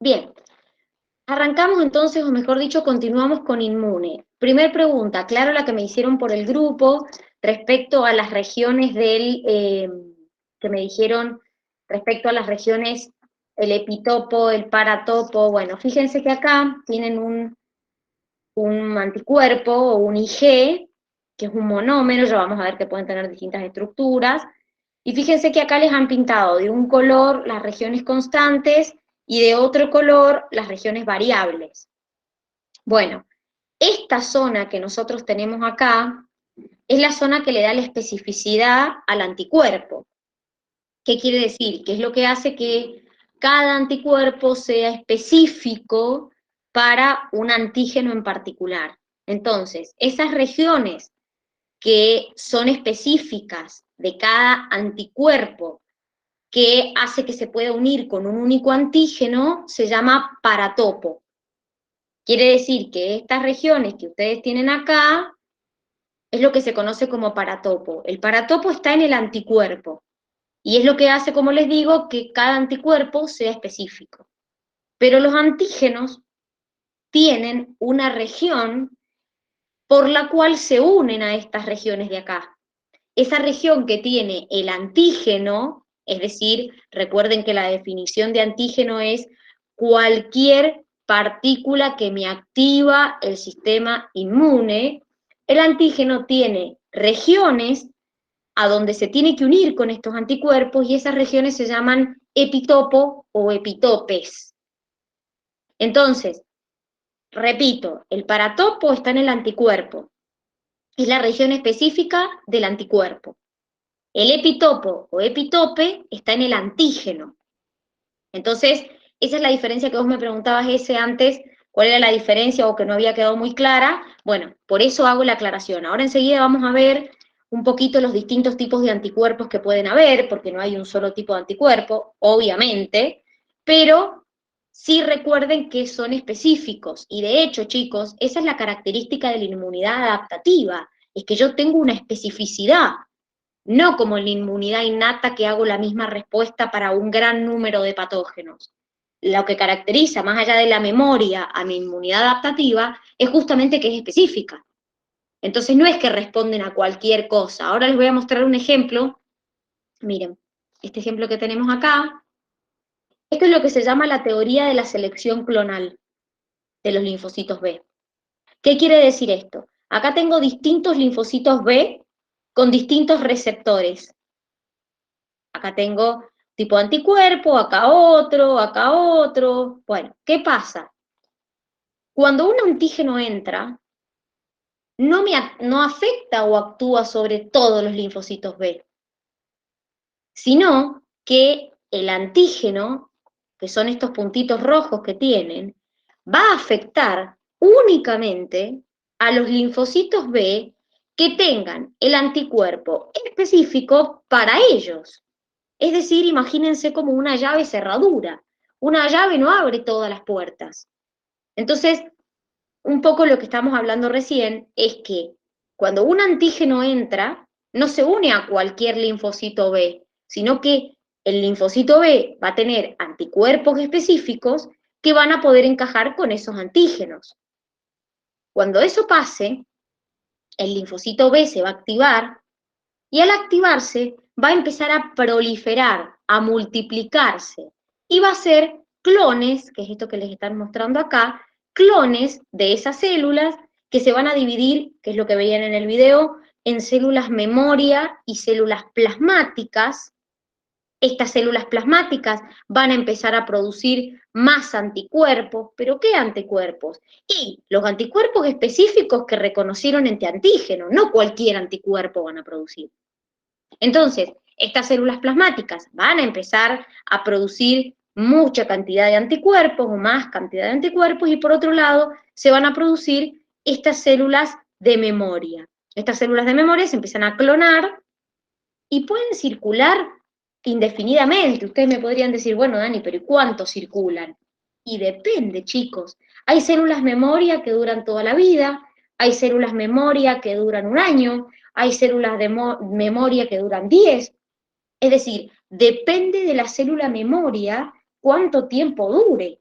Bien, arrancamos entonces, o mejor dicho, continuamos con inmune. Primer pregunta, claro la que me hicieron por el grupo respecto a las regiones que me dijeron respecto a las regiones, el epitopo, el paratopo. Bueno, fíjense que acá tienen un anticuerpo o un IG, que es un monómero, ya vamos a ver que pueden tener distintas estructuras, y fíjense que acá les han pintado de un color las regiones constantes y de otro color las regiones variables. Bueno, esta zona que nosotros tenemos acá es la zona que le da la especificidad al anticuerpo. ¿Qué quiere decir? Que es lo que hace que cada anticuerpo sea específico para un antígeno en particular. Entonces, esas regiones que son específicas de cada anticuerpo que hace que se pueda unir con un único antígeno se llama paratopo. Quiere decir que estas regiones que ustedes tienen acá es lo que se conoce como paratopo. El paratopo está en el anticuerpo y es lo que hace, como les digo, que cada anticuerpo sea específico. Pero los antígenos tienen una región por la cual se unen a estas regiones de acá. Esa región que tiene el antígeno, es decir, recuerden que la definición de antígeno es cualquier partícula que me activa el sistema inmune, el antígeno tiene regiones a donde se tiene que unir con estos anticuerpos y esas regiones se llaman epitopo o epitopes. Entonces, repito, el paratopo está en el anticuerpo, es la región específica del anticuerpo. El epitopo o epitope está en el antígeno. Entonces, esa es la diferencia que vos me preguntabas ese antes, cuál era la diferencia o que no había quedado muy clara. Bueno, por eso hago la aclaración. Ahora enseguida vamos a ver un poquito los distintos tipos de anticuerpos que pueden haber, porque no hay un solo tipo de anticuerpo, obviamente, pero sí recuerden que son específicos. Y de hecho, chicos, esa es la característica de la inmunidad adaptativa, es que yo tengo una especificidad, no como en la inmunidad innata que hago la misma respuesta para un gran número de patógenos. Lo que caracteriza, más allá de la memoria, a mi inmunidad adaptativa, es justamente que es específica. Entonces no es que responden a cualquier cosa. Ahora les voy a mostrar un ejemplo. Miren, este ejemplo que tenemos acá, esto es lo que se llama la teoría de la selección clonal de los linfocitos B. ¿Qué quiere decir esto? Acá tengo distintos linfocitos B con distintos receptores. Acá tengo tipo de anticuerpo, acá otro, acá otro. Bueno, ¿qué pasa? Cuando un antígeno entra, no afecta o actúa sobre todos los linfocitos B, sino que el antígeno, que son estos puntitos rojos que tienen, va a afectar únicamente a los linfocitos B que tengan el anticuerpo específico para ellos. Es decir, imagínense como una llave cerradura. Una llave no abre todas las puertas. Entonces, un poco lo que estamos hablando recién es que cuando un antígeno entra, no se une a cualquier linfocito B, sino que el linfocito B va a tener anticuerpos específicos que van a poder encajar con esos antígenos. Cuando eso pase, el linfocito B se va a activar y al activarse va a empezar a proliferar, a multiplicarse y va a ser clones, que es esto que les están mostrando acá, clones de esas células que se van a dividir, que es lo que veían en el video, en células memoria y células plasmáticas. Estas células plasmáticas van a empezar a producir más anticuerpos, pero ¿qué anticuerpos? Y los anticuerpos específicos que reconocieron este antígeno, no cualquier anticuerpo van a producir. Entonces, estas células plasmáticas van a empezar a producir mucha cantidad de anticuerpos o más cantidad de anticuerpos y por otro lado se van a producir estas células de memoria. Estas células de memoria se empiezan a clonar y pueden circular indefinidamente. Ustedes me podrían decir, bueno, Dani, pero ¿y cuánto circulan? Y depende, chicos. Hay células memoria que duran toda la vida, hay células memoria que duran un año, hay células de memoria que duran 10. Es decir, depende de la célula memoria cuánto tiempo dure.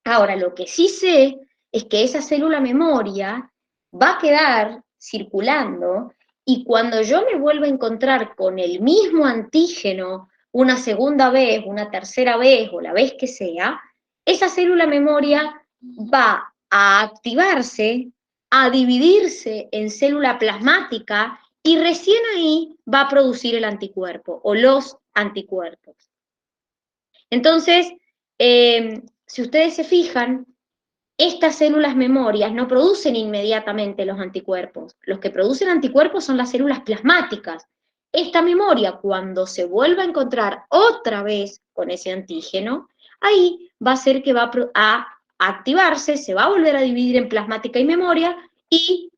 Ahora, lo que sí sé es que esa célula memoria va a quedar circulando y cuando yo me vuelva a encontrar con el mismo antígeno una segunda vez, una tercera vez o la vez que sea, esa célula memoria va a activarse, a dividirse en célula plasmática y recién ahí va a producir el anticuerpo o los anticuerpos. Entonces, si ustedes se fijan, estas células memorias no producen inmediatamente los anticuerpos. Los que producen anticuerpos son las células plasmáticas. Esta memoria, cuando se vuelva a encontrar otra vez con ese antígeno, ahí va a ser que va a activarse, se va a volver a dividir en plasmática y memoria y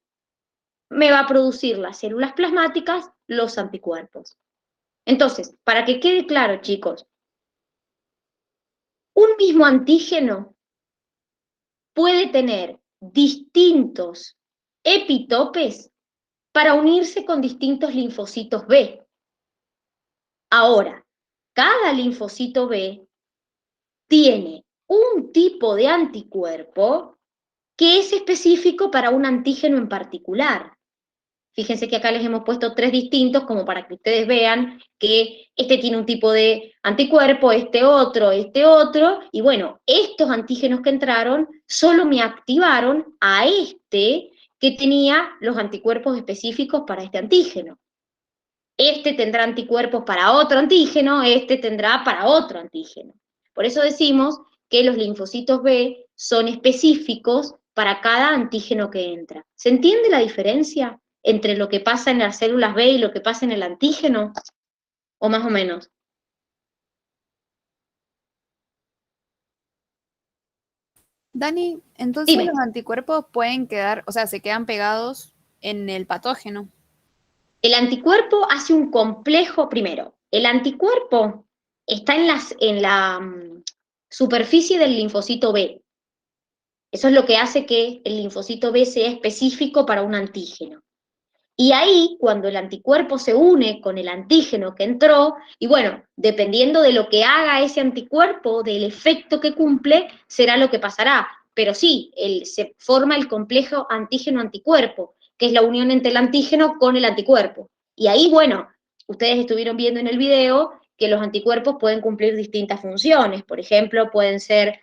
me va a producir las células plasmáticas los anticuerpos. Entonces, para que quede claro, chicos, un mismo antígeno puede tener distintos epitopes para unirse con distintos linfocitos B. Ahora, cada linfocito B tiene un tipo de anticuerpo que es específico para un antígeno en particular. Fíjense que acá les hemos puesto 3 distintos como para que ustedes vean que este tiene un tipo de anticuerpo, este otro, y bueno, estos antígenos que entraron solo me activaron a este que tenía los anticuerpos específicos para este antígeno. Este tendrá anticuerpos para otro antígeno, este tendrá para otro antígeno. Por eso decimos que los linfocitos B son específicos para cada antígeno que entra. ¿Se entiende la diferencia entre lo que pasa en las células B y lo que pasa en el antígeno? ¿O más o menos? Dani, entonces Dime. los anticuerpos pueden quedar, o sea, se quedan pegados en el patógeno. El anticuerpo hace un complejo, primero, el anticuerpo está en la superficie del linfocito B. Eso es lo que hace que el linfocito B sea específico para un antígeno. Y ahí, cuando el anticuerpo se une con el antígeno que entró, y bueno, dependiendo de lo que haga ese anticuerpo, del efecto que cumple, será lo que pasará. Pero sí, se forma el complejo antígeno-anticuerpo, que es la unión entre el antígeno con el anticuerpo. Y ahí, bueno, ustedes estuvieron viendo en el video que los anticuerpos pueden cumplir distintas funciones. Por ejemplo, pueden ser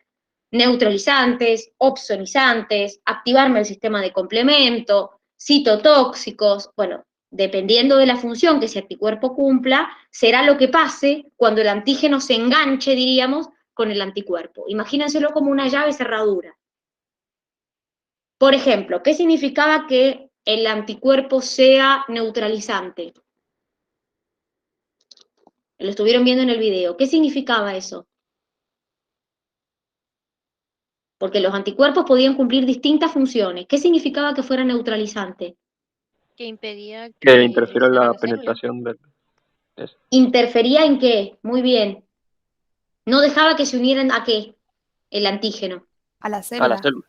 neutralizantes, opsonizantes, activarme el sistema de complemento, citotóxicos, bueno, dependiendo de la función que ese anticuerpo cumpla, será lo que pase cuando el antígeno se enganche, diríamos, con el anticuerpo. Imagínenselo como una llave cerradura. Por ejemplo, ¿qué significaba que el anticuerpo sea neutralizante? Lo estuvieron viendo en el video. ¿Qué significaba eso? Porque los anticuerpos podían cumplir distintas funciones. ¿Qué significaba que fuera neutralizante? Que impedía Que que interfiera en ingresaran a la la célula. penetración del... Eso. ¿Interfería en qué? Muy bien. No dejaba que se unieran a qué? El antígeno. A la A la célula. célula.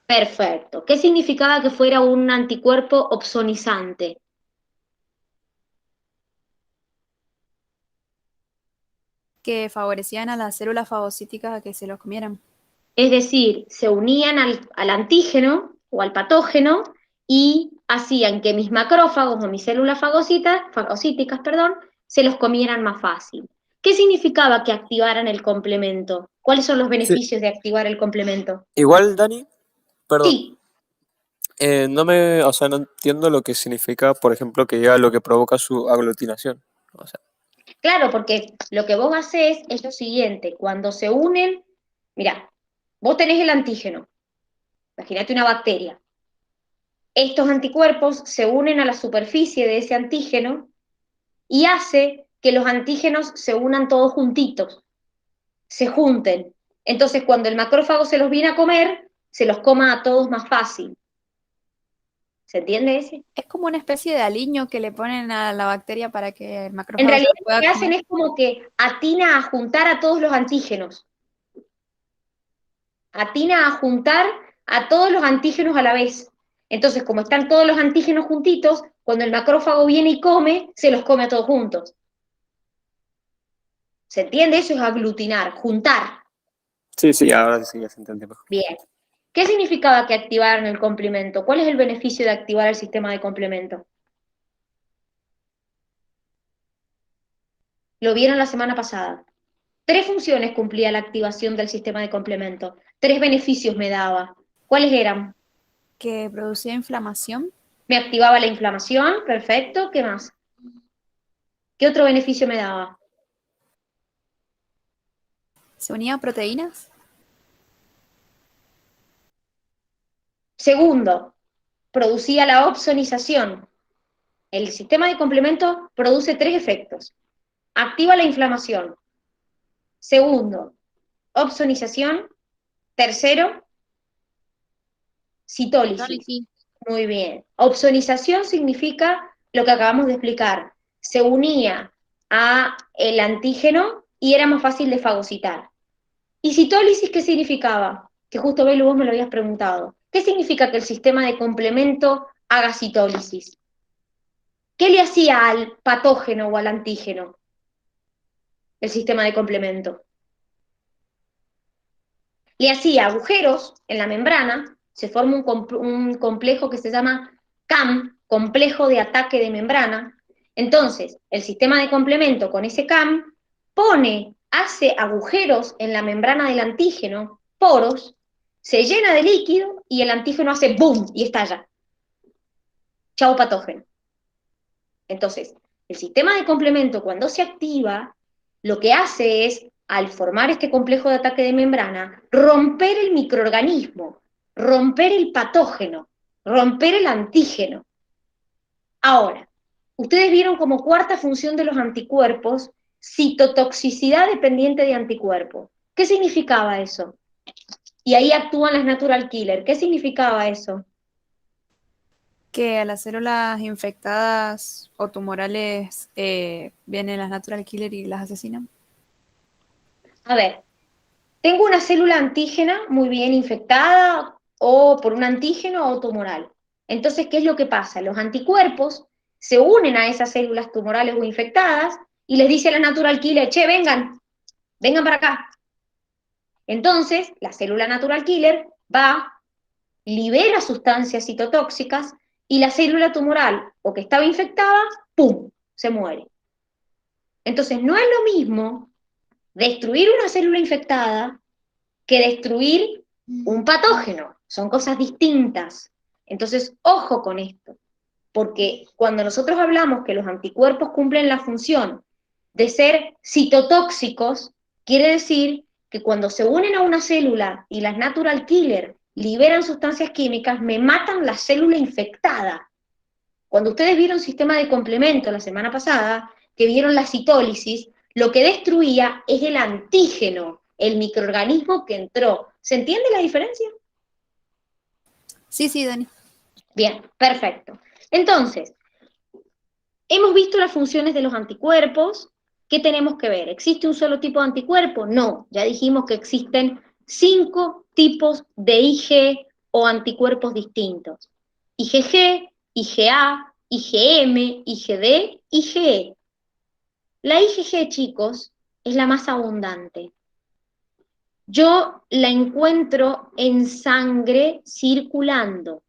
Perfecto. ¿Qué significaba que fuera un anticuerpo opsonizante? Que favorecían a las células fagocíticas a que se los comieran. Es decir, se unían al antígeno o al patógeno y hacían que mis macrófagos o mis células fagocíticas, perdón, se los comieran más fácil. ¿Qué significaba que activaran el complemento? ¿Cuáles son los Sí. beneficios de activar el complemento? Igual, Dani, perdón, Sí, o sea, no entiendo lo que significa, por ejemplo, que llega lo que provoca su aglutinación. O sea, claro, porque lo que vos hacés es lo siguiente, cuando se unen, mirá, vos tenés el antígeno, imagínate una bacteria. Estos anticuerpos se unen a la superficie de ese antígeno y hace que los antígenos se unan todos juntitos, se junten. Entonces, cuando el macrófago se los viene a comer, se los coma a todos más fácil. ¿Se entiende ese? Es como una especie de aliño que le ponen a la bacteria para que el En macrófago se realidad lo lo pueda que hacen comer. es como que atina a juntar a todos los antígenos. Atina a juntar a todos los antígenos a la vez. Entonces, como están todos los antígenos juntitos, cuando el macrófago viene y come, se los come a todos juntos. ¿Se entiende? Eso es aglutinar, juntar. Sí, ahora sí ya se entendió mejor. Bien. ¿Qué significaba que activaran el complemento? ¿Cuál es el beneficio de activar el sistema de complemento? Lo vieron la semana pasada. 3 funciones cumplía la activación del sistema de complemento. 3 beneficios me daba. ¿Cuáles eran? Que producía inflamación, Me activaba la inflamación, perfecto. ¿Qué más? ¿Qué otro beneficio me daba? se unía a proteínas, Segundo, producía la opsonización. El sistema de complemento produce 3 efectos. Activa la inflamación. Segundo, opsonización. Tercero, citólisis. Sí. Muy bien. Opsonización significa lo que acabamos de explicar. Se unía a el antígeno y era más fácil de fagocitar. ¿Y citólisis qué significaba? Que justo, Belu, vos me lo habías preguntado. ¿Qué significa que el sistema de complemento haga citólisis? ¿Qué le hacía al patógeno o al antígeno el sistema de complemento? Le hacía agujeros en la membrana, se forma un complejo que se llama CAM, complejo de ataque de membrana. Entonces, el sistema de complemento con ese CAM hace agujeros en la membrana del antígeno, poros, se llena de líquido y el antígeno hace ¡boom! Y estalla. Chau patógeno. Entonces, el sistema de complemento cuando se activa, lo que hace es, al formar este complejo de ataque de membrana, romper el microorganismo, romper el patógeno, romper el antígeno. Ahora, ustedes vieron como cuarta función de los anticuerpos, citotoxicidad dependiente de anticuerpos. ¿Qué significaba eso? Y ahí actúan las natural killer. ¿Qué significaba eso? que a las células infectadas o tumorales vienen las natural killer y las asesinan. A ver, tengo una célula antígena muy bien infectada o por un antígeno o tumoral. Entonces, ¿qué es lo que pasa? Los anticuerpos se unen a esas células tumorales o infectadas y les dice a la natural killer, che, vengan para acá. Entonces, la célula natural killer va, libera sustancias citotóxicas y la célula tumoral o que estaba infectada, ¡pum!, se muere. Entonces, no es lo mismo destruir una célula infectada que destruir un patógeno. Son cosas distintas. Entonces, ojo con esto, porque cuando nosotros hablamos que los anticuerpos cumplen la función de ser citotóxicos, quiere decir que cuando se unen a una célula y las natural killer liberan sustancias químicas, me matan la célula infectada. Cuando ustedes vieron sistema de complemento la semana pasada, que vieron la citólisis, lo que destruía es el antígeno, el microorganismo que entró. ¿Se entiende la diferencia? Sí, Dani. Bien, perfecto. Entonces, hemos visto las funciones de los anticuerpos. ¿Qué tenemos que ver? ¿Existe un solo tipo de anticuerpo? No, ya dijimos que existen 5 tipos de IG o anticuerpos distintos. IgG, IgA, IgM, IgD, IgE. La IgG, chicos, es la más abundante. Yo la encuentro en sangre circulando.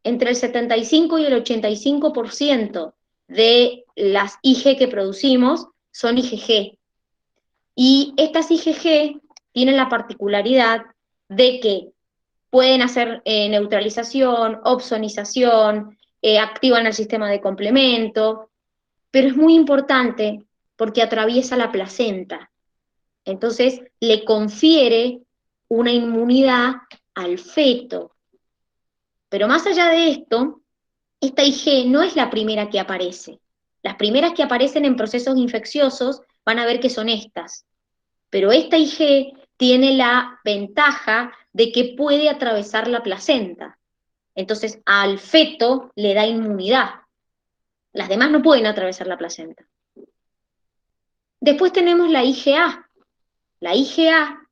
Entre el 75 y el 85% de las IG que producimos son IgG. Y estas IgG tienen la particularidad de que pueden hacer neutralización, opsonización, activan el sistema de complemento, pero es muy importante porque atraviesa la placenta. Entonces, le confiere una inmunidad al feto. Pero más allá de esto, esta IG no es la primera que aparece. Las primeras que aparecen en procesos infecciosos van a ver que son estas. Pero esta IG tiene la ventaja de que puede atravesar la placenta. Entonces, al feto le da inmunidad. Las demás no pueden atravesar la placenta. Después tenemos la IgA. La IgA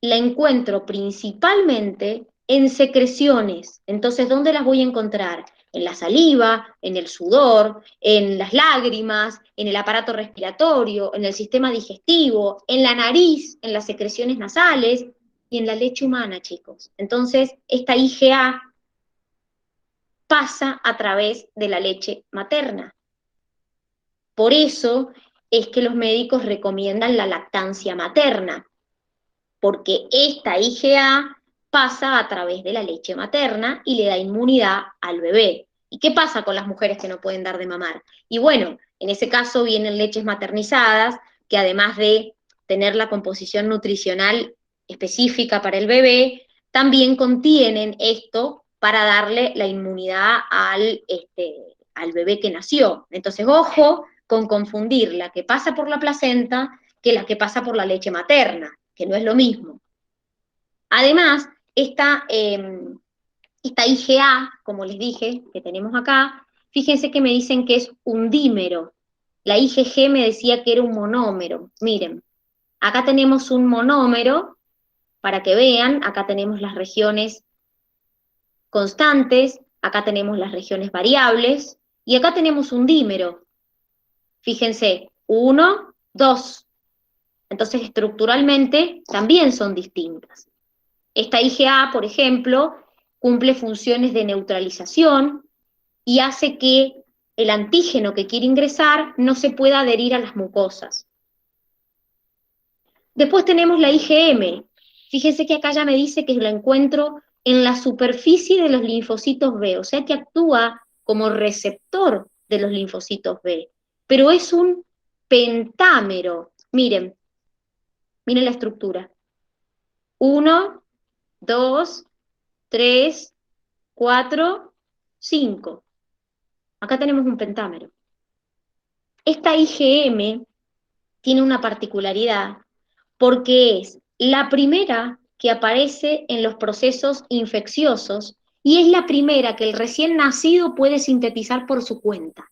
la encuentro principalmente en secreciones. Entonces, ¿dónde las voy a encontrar? En la saliva, en el sudor, en las lágrimas, en el aparato respiratorio, en el sistema digestivo, en la nariz, en las secreciones nasales. y en la leche humana, chicos. Entonces, esta IgA pasa a través de la leche materna. Por eso es que los médicos recomiendan la lactancia materna, porque esta IgA pasa a través de la leche materna y le da inmunidad al bebé. ¿Y qué pasa con las mujeres que no pueden dar de mamar? Y bueno, en ese caso vienen leches maternizadas, que además de tener la composición nutricional específica para el bebé, también contienen esto para darle la inmunidad al bebé que nació. Entonces, ojo con confundir la que pasa por la placenta que la que pasa por la leche materna, que no es lo mismo. Además, esta IgA, como les dije, que tenemos acá, fíjense que me dicen que es un dímero. La IgG me decía que era un monómero. Miren, acá tenemos un monómero, para que vean, acá tenemos las regiones constantes, acá tenemos las regiones variables, y acá tenemos un dímero. Fíjense, 1, 2. Entonces, estructuralmente, también son distintas. Esta IgA, por ejemplo, cumple funciones de neutralización y hace que el antígeno que quiere ingresar no se pueda adherir a las mucosas. Después tenemos la IgM. Fíjense que acá ya me dice que la encuentro en la superficie de los linfocitos B, o sea que actúa como receptor de los linfocitos B, pero es un pentámero. Miren la estructura. 1, 2, 3, 4, 5. Acá tenemos un pentámero. Esta IgM tiene una particularidad porque es la primera que aparece en los procesos infecciosos y es la primera que el recién nacido puede sintetizar por su cuenta.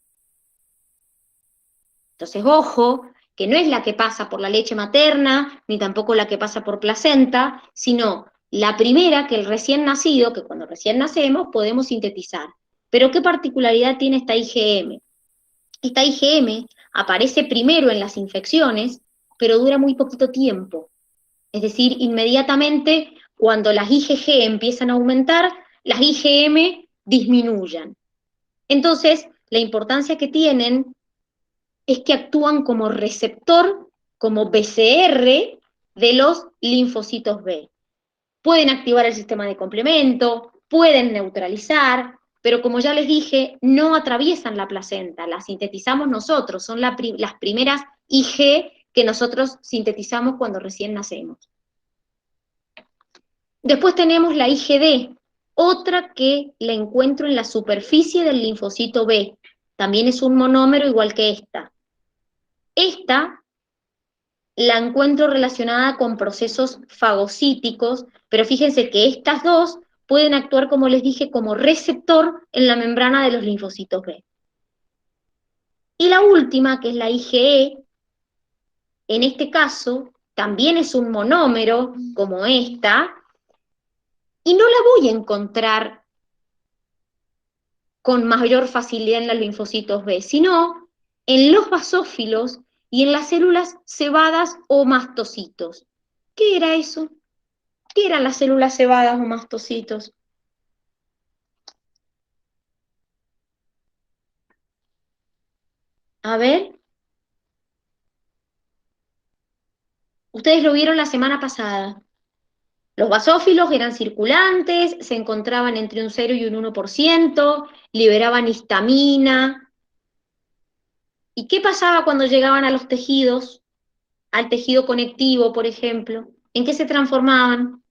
Entonces, ojo, que no es la que pasa por la leche materna, ni tampoco la que pasa por placenta, sino la primera que el recién nacido, que cuando recién nacemos podemos sintetizar. Pero ¿qué particularidad tiene esta IgM? Esta IgM aparece primero en las infecciones, pero dura muy poquito tiempo. Es decir, inmediatamente cuando las IgG empiezan a aumentar, las IgM disminuyen. Entonces, la importancia que tienen es que actúan como receptor, como BCR de los linfocitos B. Pueden activar el sistema de complemento, pueden neutralizar, pero como ya les dije, no atraviesan la placenta, las sintetizamos nosotros, son las primeras IG que nosotros sintetizamos cuando recién nacemos. Después tenemos la IgD, otra que la encuentro en la superficie del linfocito B, también es un monómero igual que esta. Esta la encuentro relacionada con procesos fagocíticos, pero fíjense que estas dos pueden actuar, como les dije, como receptor en la membrana de los linfocitos B. Y la última, que es la IgE, en este caso también es un monómero, como esta, y no la voy a encontrar con mayor facilidad en los linfocitos B, sino en los basófilos y en las células cebadas o mastocitos. ¿Qué era eso? ¿Qué eran las células cebadas o mastocitos? A ver. Ustedes lo vieron la semana pasada. Los basófilos eran circulantes, se encontraban entre un 0 y un 1%, liberaban histamina. ¿Y qué pasaba cuando llegaban a los tejidos? Al tejido conectivo, por ejemplo. ¿En qué se transformaban?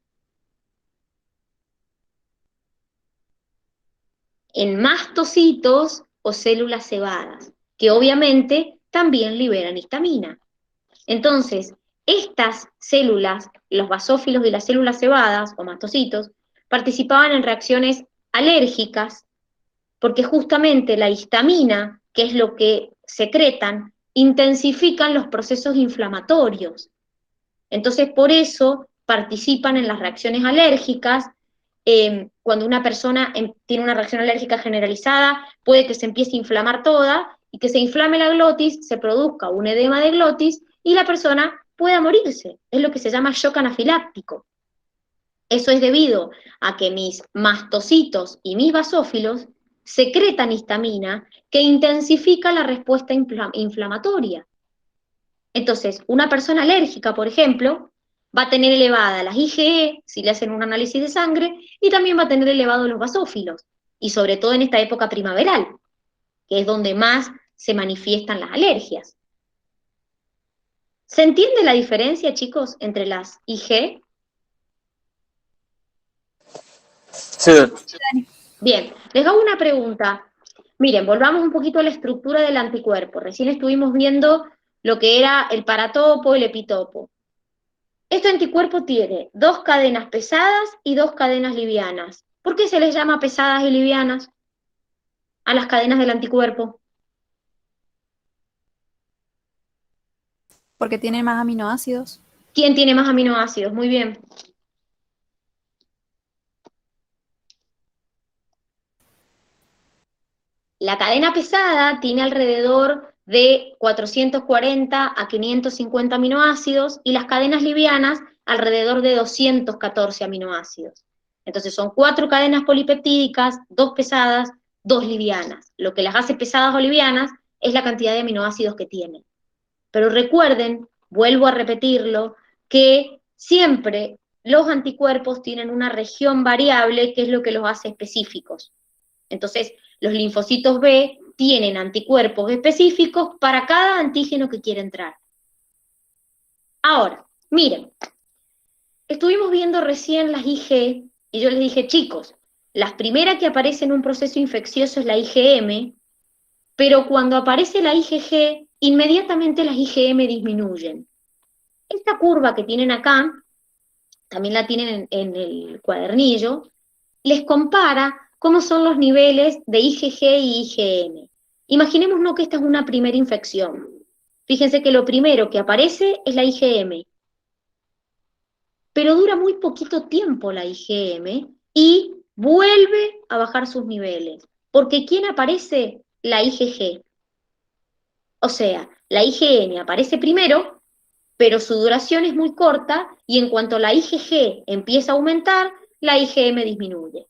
En mastocitos o células cebadas, que obviamente también liberan histamina. Entonces, estas células, los basófilos y las células cebadas o mastocitos, participaban en reacciones alérgicas, porque justamente la histamina, que es lo que secretan, intensifican los procesos inflamatorios. Entonces, por eso participan en las reacciones alérgicas. Cuando una persona tiene una reacción alérgica generalizada, puede que se empiece a inflamar toda, y que se inflame la glotis, se produzca un edema de glotis, y la persona pueda morirse. Es lo que se llama shock anafiláctico. Eso es debido a que mis mastocitos y mis basófilos secretan histamina que intensifica la respuesta inflamatoria. Entonces, una persona alérgica, por ejemplo, va a tener elevada las IgE, si le hacen un análisis de sangre, y también va a tener elevados los basófilos, y sobre todo en esta época primaveral, que es donde más se manifiestan las alergias. ¿Se entiende la diferencia, chicos, entre las IG? Sí, Bien, les hago una pregunta. Miren, volvamos un poquito a la estructura del anticuerpo. Recién estuvimos viendo lo que era el paratopo, el epitopo. Este anticuerpo tiene 2 cadenas pesadas y 2 cadenas livianas. ¿Por qué se les llama pesadas y livianas a las cadenas del anticuerpo? Porque tiene más aminoácidos. ¿Quién tiene más aminoácidos? Muy bien. La cadena pesada tiene alrededor de 440 a 550 aminoácidos y las cadenas livianas alrededor de 214 aminoácidos. Entonces son 4 cadenas polipeptídicas, 2 pesadas, 2 livianas. Lo que las hace pesadas o livianas es la cantidad de aminoácidos que tienen. Pero recuerden, vuelvo a repetirlo, que siempre los anticuerpos tienen una región variable que es lo que los hace específicos. Entonces, los linfocitos B tienen anticuerpos específicos para cada antígeno que quiere entrar. Ahora, miren, estuvimos viendo recién las IgE y yo les dije, chicos, la primera que aparece en un proceso infeccioso es la IgM, pero cuando aparece la IgG, inmediatamente las IgM disminuyen. Esta curva que tienen acá, también la tienen en el cuadernillo, les compara cómo son los niveles de IgG y IgM. Imaginémonos que esta es una primera infección. Fíjense que lo primero que aparece es la IgM, pero dura muy poquito tiempo la IgM y vuelve a bajar sus niveles. Porque ¿quién aparece? La IgG. O sea, la IgM aparece primero, pero su duración es muy corta y en cuanto la IgG empieza a aumentar, la IgM disminuye.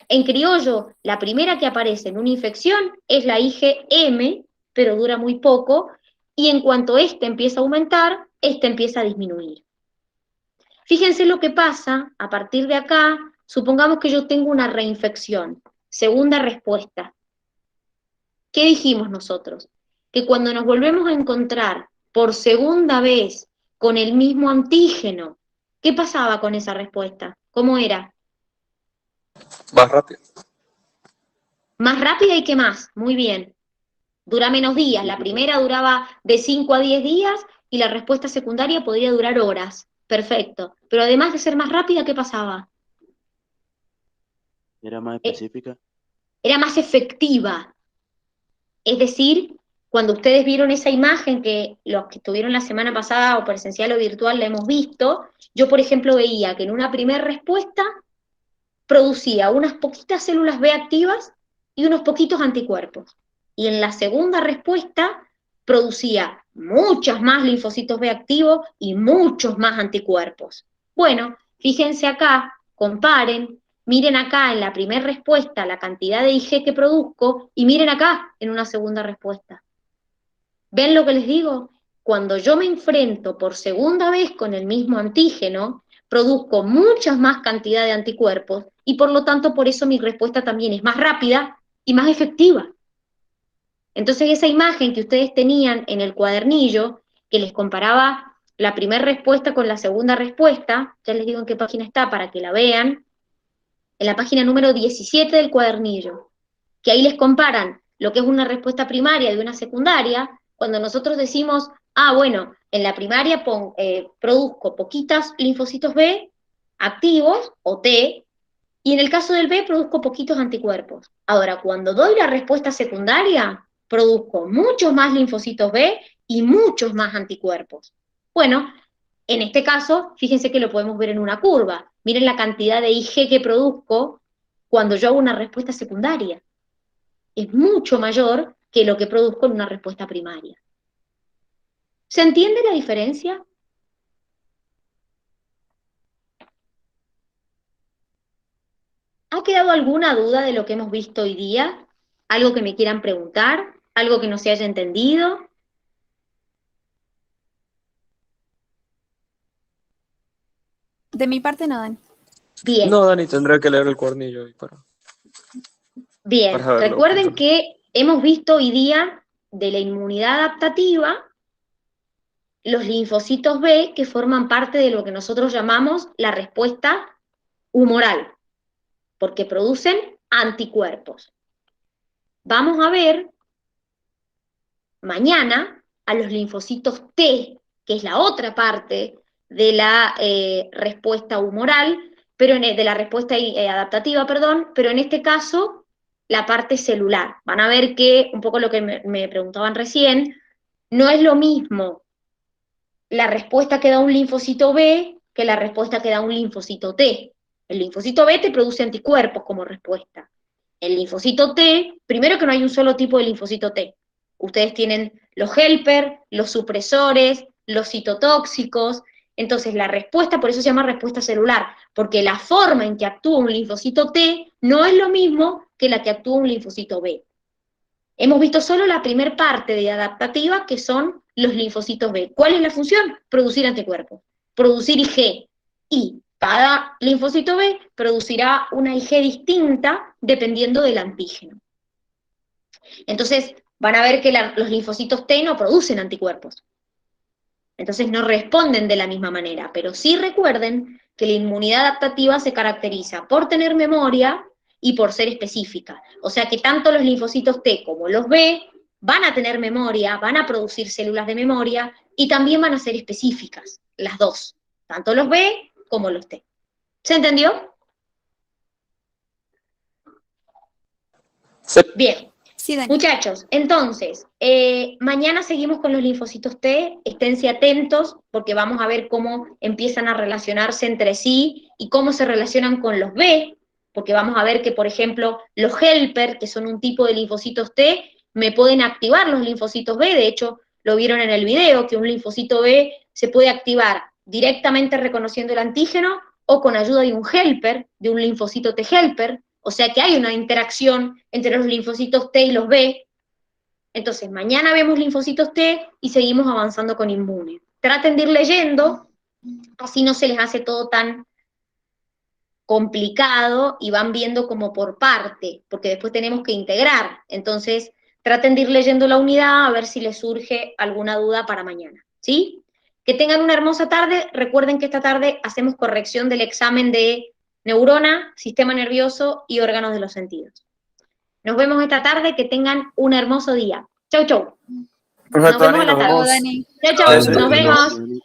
En criollo, la primera que aparece en una infección es la IgM, pero dura muy poco, y en cuanto éste empieza a aumentar, éste empieza a disminuir. Fíjense lo que pasa a partir de acá, supongamos que yo tengo una reinfección, segunda respuesta. ¿Qué dijimos nosotros? Que cuando nos volvemos a encontrar por segunda vez con el mismo antígeno, ¿qué pasaba con esa respuesta? ¿Cómo era? más rápido. Más rápida y qué más, muy bien. Dura menos días, la primera duraba de 5 a 10 días y la respuesta secundaria podría durar horas. Perfecto. Pero además de ser más rápida, ¿qué pasaba? ¿Era más específica? Era más efectiva. Es decir, cuando ustedes vieron esa imagen que los que estuvieron la semana pasada o presencial o virtual la hemos visto, yo por ejemplo veía que en una primera respuesta producía unas poquitas células B activas y unos poquitos anticuerpos. Y en la segunda respuesta producía muchas más linfocitos B activos y muchos más anticuerpos. Bueno, fíjense acá, comparen, miren acá en la primera respuesta la cantidad de Ig que produzco y miren acá en una segunda respuesta. ¿Ven lo que les digo? Cuando yo me enfrento por segunda vez con el mismo antígeno, produzco muchas más cantidad de anticuerpos y por lo tanto por eso mi respuesta también es más rápida y más efectiva. Entonces esa imagen que ustedes tenían en el cuadernillo, que les comparaba la primera respuesta con la segunda respuesta, ya les digo en qué página está para que la vean, en la página número 17 del cuadernillo, que ahí les comparan lo que es una respuesta primaria de una secundaria, cuando nosotros decimos, bueno, en la primaria produzco poquitos linfocitos B activos, o T, y en el caso del B produzco poquitos anticuerpos. Ahora, cuando doy la respuesta secundaria, produzco muchos más linfocitos B y muchos más anticuerpos. Bueno, en este caso, fíjense que lo podemos ver en una curva. Miren la cantidad de Ig que produzco cuando yo hago una respuesta secundaria. Es mucho mayor que lo que produzco en una respuesta primaria. ¿Se entiende la diferencia? ¿Ha quedado alguna duda de lo que hemos visto hoy día? ¿Algo que me quieran preguntar? ¿Algo que no se haya entendido? De mi parte, no, Dani. Bien. No, Dani, tendrá que leer el cuadernillo ahí Bien, para verlo. recuerden que hemos visto hoy día de la inmunidad adaptativa los linfocitos B que forman parte de lo que nosotros llamamos la respuesta humoral, porque producen anticuerpos. Vamos a ver mañana a los linfocitos T, que es la otra parte de la respuesta humoral, pero de la respuesta adaptativa, perdón, pero en este caso la parte celular. Van a ver que, un poco lo que me preguntaban recién, no es lo mismo la respuesta que da un linfocito B que la respuesta que da un linfocito T. El linfocito B te produce anticuerpos como respuesta. El linfocito T, primero que no hay un solo tipo de linfocito T. Ustedes tienen los helper, los supresores, los citotóxicos. Entonces la respuesta, por eso se llama respuesta celular, porque la forma en que actúa un linfocito T no es lo mismo que la que actúa un linfocito B. Hemos visto solo la primer parte de adaptativa, que son los linfocitos B. ¿Cuál es la función? Producir anticuerpos, producir IG. Y cada linfocito B producirá una IG distinta dependiendo del antígeno. Entonces, van a ver que los linfocitos T no producen anticuerpos. Entonces no responden de la misma manera, pero sí recuerden que la inmunidad adaptativa se caracteriza por tener memoria y por ser específica. O sea que tanto los linfocitos T como los B van a tener memoria, van a producir células de memoria y también van a ser específicas, las dos, tanto los B como los T. ¿Se entendió? Sí. Bien. Sí, Dani. Muchachos, entonces, mañana seguimos con los linfocitos T, esténse atentos porque vamos a ver cómo empiezan a relacionarse entre sí y cómo se relacionan con los B, porque vamos a ver que, por ejemplo, los helper, que son un tipo de linfocitos T, me pueden activar los linfocitos B, de hecho, lo vieron en el video, que un linfocito B se puede activar directamente reconociendo el antígeno o con ayuda de un helper, de un linfocito T helper. O sea que hay una interacción entre los linfocitos T y los B. Entonces, mañana vemos linfocitos T y seguimos avanzando con inmune. Traten de ir leyendo, así no se les hace todo tan complicado y van viendo como por parte, porque después tenemos que integrar. Entonces, traten de ir leyendo la unidad a ver si les surge alguna duda para mañana. ¿Sí? Que tengan una hermosa tarde. Recuerden que esta tarde hacemos corrección del examen de neurona, sistema nervioso y órganos de los sentidos. Nos vemos esta tarde, que tengan un hermoso día. Chau, chau. Nos Perfecto, vemos Dani, a la nos tarde. Chao, vemos. Dani. Chau, chau, Sí. nos vemos.